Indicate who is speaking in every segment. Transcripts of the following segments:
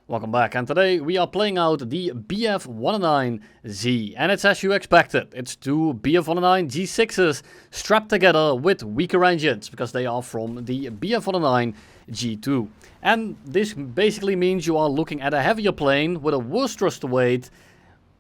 Speaker 1: Welcome back, and today we are playing out the BF-109Z, and it's as you expected. It's two BF-109 G6s strapped together with weaker engines, because they are from the BF-109 G2. And this basically means you are looking at a heavier plane with a worse thrust to weight,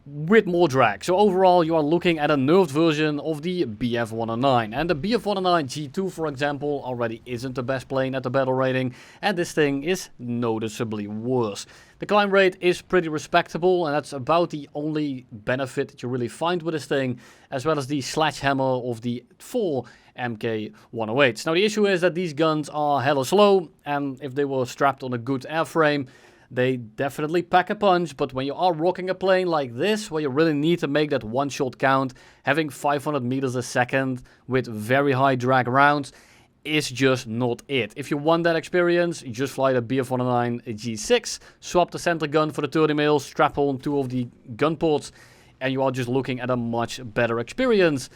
Speaker 1: with more drag. So overall you are looking at a nerfed version of the BF-109. And the BF-109 G2, for example, already isn't the best plane at the battle rating, and this thing is noticeably worse. The climb rate is pretty respectable, and that's about the only benefit that you really find with this thing, as well as the sledgehammer of the 4 MK108s. Now the issue is that these guns are hella slow, and if they were strapped on a good airframe, they definitely pack a punch, but when you are rocking a plane like this, where you really need to make that one shot count, having 500 meters a second with very high drag rounds is just not it. If you want that experience, you just fly the BF-109 G6, swap the center gun for the 30 mil, strap on 2 of the gun ports, and you are just looking at a much better experience,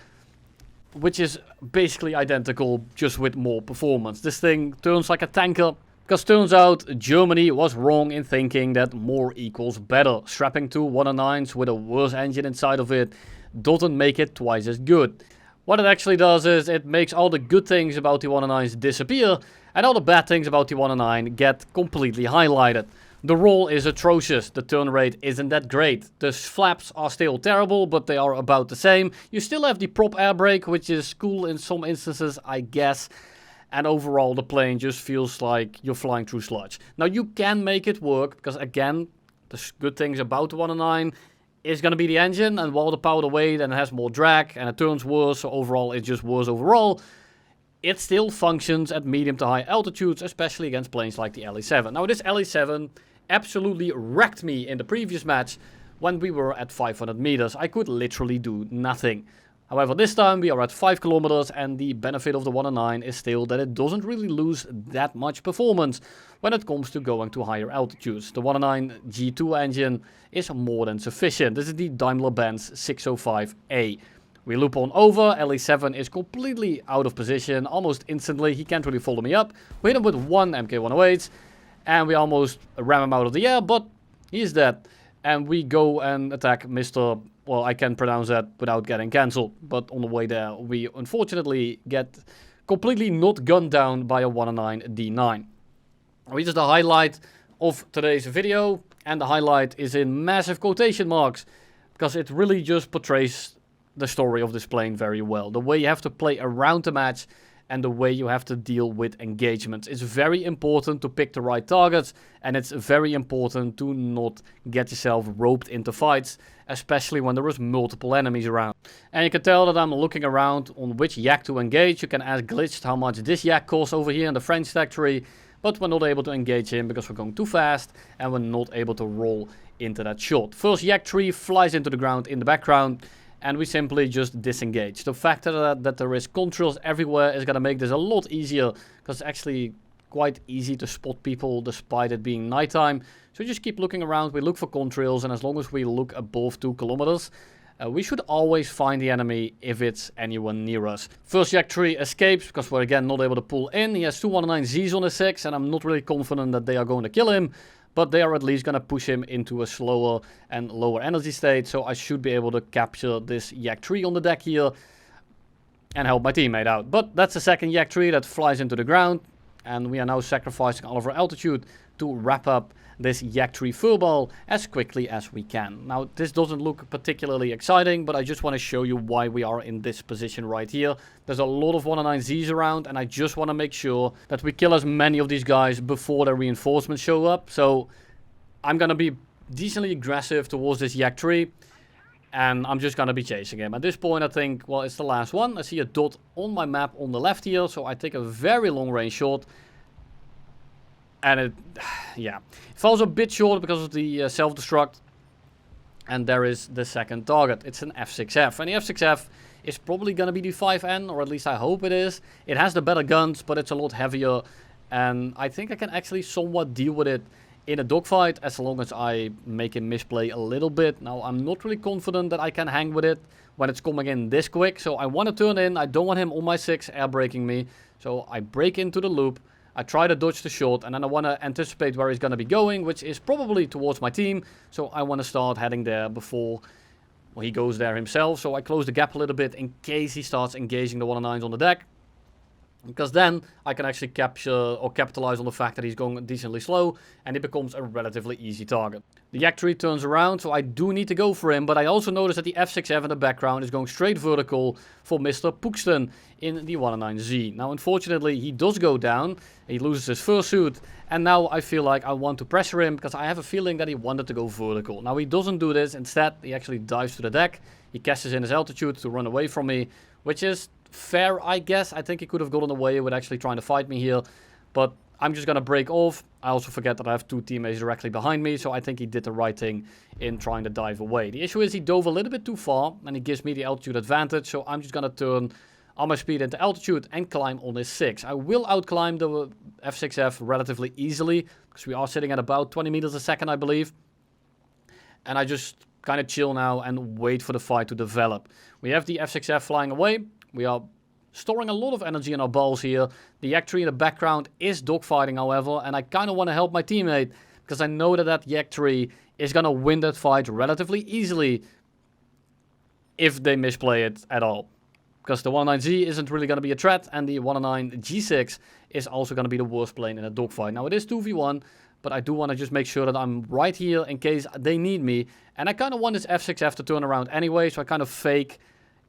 Speaker 1: which is basically identical, just with more performance. This thing turns like a tanker. Because turns out Germany was wrong in thinking that more equals better. Strapping two 109s with a worse engine inside of it doesn't make it twice as good. What it actually does is it makes all the good things about the 109s disappear, and all the bad things about the 109 get completely highlighted. The roll is atrocious, the turn rate isn't that great. The flaps are still terrible, but they are about the same. You still have the prop air brake, which is cool in some instances, I guess. And overall, the plane just feels like you're flying through sludge. Now, you can make it work, because again, the good things about the 109 is going to be the engine, and while the power to weight, and it has more drag, and it turns worse, so overall, it's just worse overall. It still functions at medium to high altitudes, especially against planes like the LE7. Now, this LE7 absolutely wrecked me in the previous match when we were at 500 meters. I could literally do nothing. However, this time we are at 5 kilometers, and the benefit of the 109 is still that it doesn't really lose that much performance when it comes to going to higher altitudes. The 109 G2 engine is more than sufficient. This is the Daimler-Benz 605A. We loop on over, LE7 is completely out of position almost instantly. He can't really follow me up. We hit him with 1 MK108, and we almost ram him out of the air, but he's dead. And we go and attack Mr. Well, I can pronounce that without getting cancelled. But on the way there, we unfortunately get completely not gunned down by a 109 D9. Which is the highlight of today's video. And the highlight is in massive quotation marks, because it really just portrays the story of this plane very well. The way you have to play around the match, and the way you have to deal with engagements. It's very important to pick the right targets, and it's very important to not get yourself roped into fights, especially when there is multiple enemies around. And you can tell that I'm looking around on which yak to engage. You can ask Glitched how much this yak costs over here in the French factory, but we're not able to engage him because we're going too fast, and we're not able to roll into that shot. First yak tree flies into the ground in the background, and we simply just disengage. The fact that there is contrails everywhere is going to make this a lot easier, because it's actually quite easy to spot people despite it being nighttime. So just keep looking around, we look for contrails, and as long as we look above 2 kilometers, we should always find the enemy if it's anyone near us. First yak tree escapes, because we're again not able to pull in. He has 2 109Zs on his 6, and I'm not really confident that they are going to kill him. But they are at least going to push him into a slower and lower energy state. So I should be able to capture this yak tree on the deck here and help my teammate out. But that's the second yak tree that flies into the ground. And we are now sacrificing all of our altitude to wrap up this yak tree furball as quickly as we can. Now, this doesn't look particularly exciting, but I just want to show you why we are in this position right here. There's a lot of 109Zs around, and I just want to make sure that we kill as many of these guys before the reinforcements show up. So I'm going to be decently aggressive towards this yak tree, and I'm just going to be chasing him. At this point, I think, well, it's the last one. I see a dot on my map on the left here, so I take a very long range shot. And it, yeah, it falls a bit short because of the self-destruct. And there is the second target. It's an F6F. And the F6F is probably going to be the 5N, or at least I hope it is. It has the better guns, but it's a lot heavier. And I think I can actually somewhat deal with it in a dogfight, as long as I make him misplay a little bit. Now, I'm not really confident that I can hang with it when it's coming in this quick. So I want to turn in. I don't want him on my 6 air braking me. So I break into the loop. I try to dodge the shot, and then I want to anticipate where he's going to be going, which is probably towards my team. So I want to start heading there before he goes there himself. So I close the gap a little bit in case he starts engaging the 109s on the deck. Because then I can actually capture or capitalize on the fact that he's going decently slow and it becomes a relatively easy target. The Yak tree turns around, so I do need to go for him, but I also notice that the F6F in the background is going straight vertical for Mr. Pookston in the 109Z. Now unfortunately he does go down, he loses his fursuit, and now I feel like I want to pressure him because I have a feeling that he wanted to go vertical. Now he doesn't do this, instead he actually dives to the deck, he cashes in his altitude to run away from me, which is fair, I guess. I think he could have gotten away with actually trying to fight me here, but I'm just gonna break off. I also forget that I have two teammates directly behind me, so I think he did the right thing in trying to dive away. The issue is he dove a little bit too far, and he gives me the altitude advantage, so I'm just gonna turn all my speed into altitude and climb on his 6. I will outclimb the F6F relatively easily, because we are sitting at about 20 meters a second, I believe. And I just kind of chill now and wait for the fight to develop. We have the F6F flying away. We are storing a lot of energy in our balls here. The Yak tree in the background is dogfighting, however, and I kind of want to help my teammate because I know that that Yak tree is going to win that fight relatively easily if they misplay it at all. Because the 109Z isn't really going to be a threat, and the 109G6 is also going to be the worst plane in a dogfight. Now it is 2v1, but I do want to just make sure that I'm right here in case they need me. And I kind of want this F6F to turn around anyway, so I kind of fake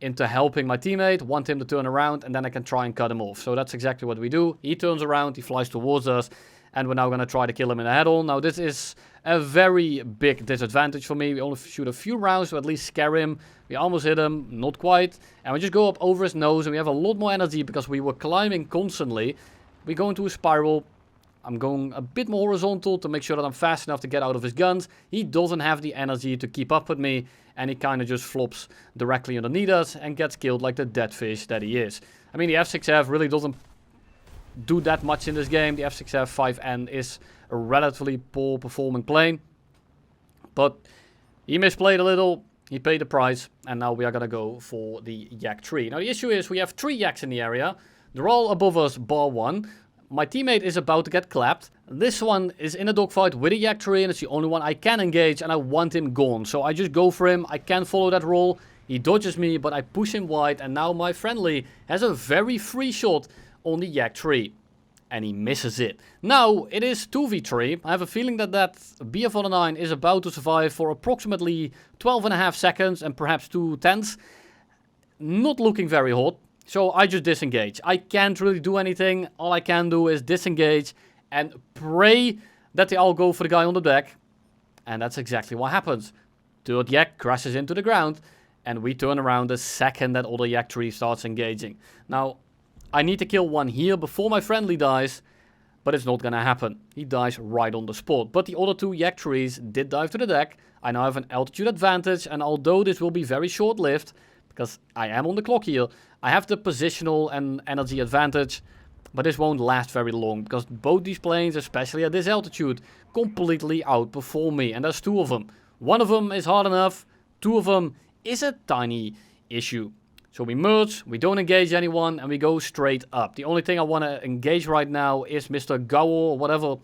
Speaker 1: into helping my teammate, want him to turn around, and then I can try and cut him off. So that's exactly what we do. He turns around, he flies towards us, and we're now going to try to kill him in the head-on. Now this is a very big disadvantage for me. We only shoot a few rounds to at least scare him. We almost hit him, not quite. And we just go up over his nose, and we have a lot more energy because we were climbing constantly. We go into a spiral. I'm going a bit more horizontal to make sure that I'm fast enough to get out of his guns. He doesn't have the energy to keep up with me, and he kind of just flops directly underneath us and gets killed like the dead fish that he is. I mean, the F6F really doesn't do that much in this game. The F6F 5N is a relatively poor performing plane, but he misplayed a little, he paid the price, and now we are going to go for the Yak tree. Now the issue is we have 3 Yaks in the area. They're all above us bar 1. My teammate is about to get clapped. This one is in a dogfight with a Yak tree, and it's the only one I can engage, and I want him gone. So I just go for him. I can follow that roll. He dodges me, but I push him wide, and now my friendly has a very free shot on the Yak tree. And he misses it. Now, it is 2v3. I have a feeling that that BF-109 is about to survive for approximately 12.5 seconds, and perhaps 2/10. Not looking very hot. So I just disengage. I can't really do anything. All I can do is disengage and pray that they all go for the guy on the deck. And that's exactly what happens. Third Yak crashes into the ground, and we turn around the second that other Yak tree starts engaging. Now, I need to kill one here before my friendly dies, but it's not gonna happen. He dies right on the spot. But the other 2 Yak trees did dive to the deck. I now have an altitude advantage, and although this will be very short-lived, because I am on the clock here, I have the positional and energy advantage, but this won't last very long, because both these planes, especially at this altitude, completely outperform me, and there's 2 of them. One of them is hard enough, 2 of them is a tiny issue. So we merge, we don't engage anyone, and we go straight up. The only thing I want to engage right now is Mr. Gao or whatever,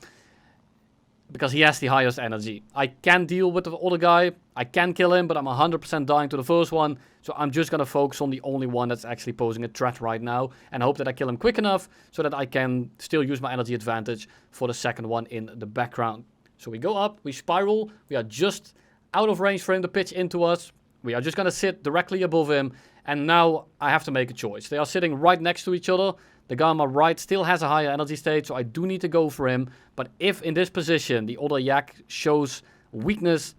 Speaker 1: because he has the highest energy. I can deal with the other guy, I can kill him, but I'm 100% dying to the first one. So I'm just going to focus on the only one that's actually posing a threat right now, and hope that I kill him quick enough so that I can still use my energy advantage for the second one in the background. So we go up, we spiral, we are just out of range for him to pitch into us. We are just going to sit directly above him, and now I have to make a choice. They are sitting right next to each other. The guy on my right still has a higher energy state, so I do need to go for him. But if in this position the other Yak shows weakness,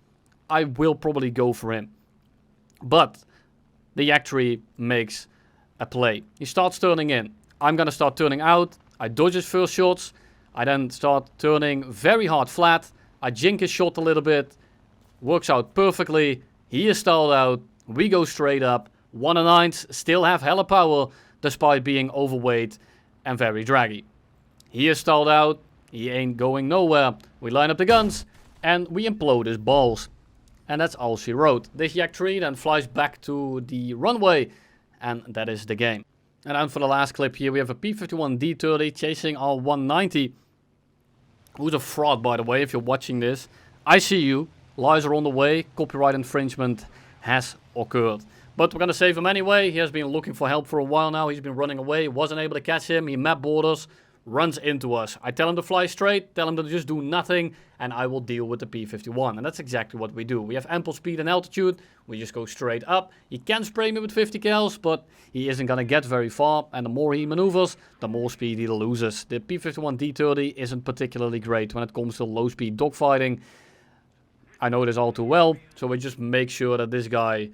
Speaker 1: I will probably go for him. But the Yak tree makes a play. He starts turning in. I'm going to start turning out. I dodge his first shots. I then start turning very hard flat. I jink his shot a little bit. Works out perfectly. He is stalled out. We go straight up. 109s still have hella power, despite being overweight and very draggy. He is stalled out. He ain't going nowhere. We line up the guns, and we implode his balls. And that's all she wrote. This Yak tree then flies back to the runway, and that is the game. And then for the last clip here, we have a P-51 D-30 chasing our 190. Who's a fraud, by the way, if you're watching this. I see you. Lies are on the way. Copyright infringement has occurred. But we're going to save him anyway. He has been looking for help for a while now. He's been running away. Wasn't able to catch him. He map borders. Runs into us. I tell him to fly straight. Tell him to just do nothing. And I will deal with the P-51. And that's exactly what we do. We have ample speed and altitude. We just go straight up. He can spray me with 50 cals, but he isn't going to get very far. And the more he maneuvers, the more speed he loses. The P-51 D-30 isn't particularly great when it comes to low speed dogfighting. I know this all too well. So we just make sure that this guy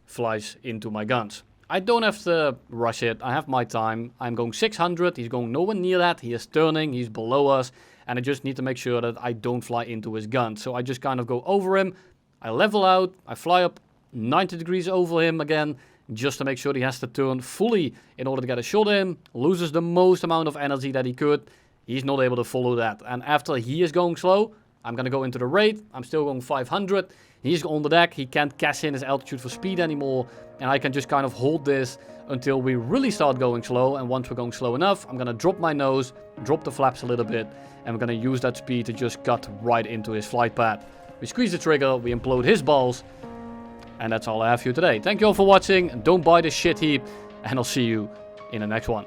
Speaker 1: flies into my guns. I don't have to rush it. I have my time. I'm going 600. He's going nowhere near that. He is turning. He's below us. And I just need to make sure that I don't fly into his gun. So I just kind of go over him. I level out. I fly up 90 degrees over him again. Just to make sure he has to turn fully in order to get a shot in. Loses the most amount of energy that he could. He's not able to follow that. And after he is going slow, I'm going to go into the raid. I'm still going 500. He's on the deck. He can't cash in his altitude for speed anymore. And I can just kind of hold this until we really start going slow. And once we're going slow enough, I'm going to drop my nose, drop the flaps a little bit. And we're going to use that speed to just cut right into his flight path. We squeeze the trigger, we implode his balls. And that's all I have for you today. Thank you all for watching. Don't buy this shit heap. And I'll see you in the next one.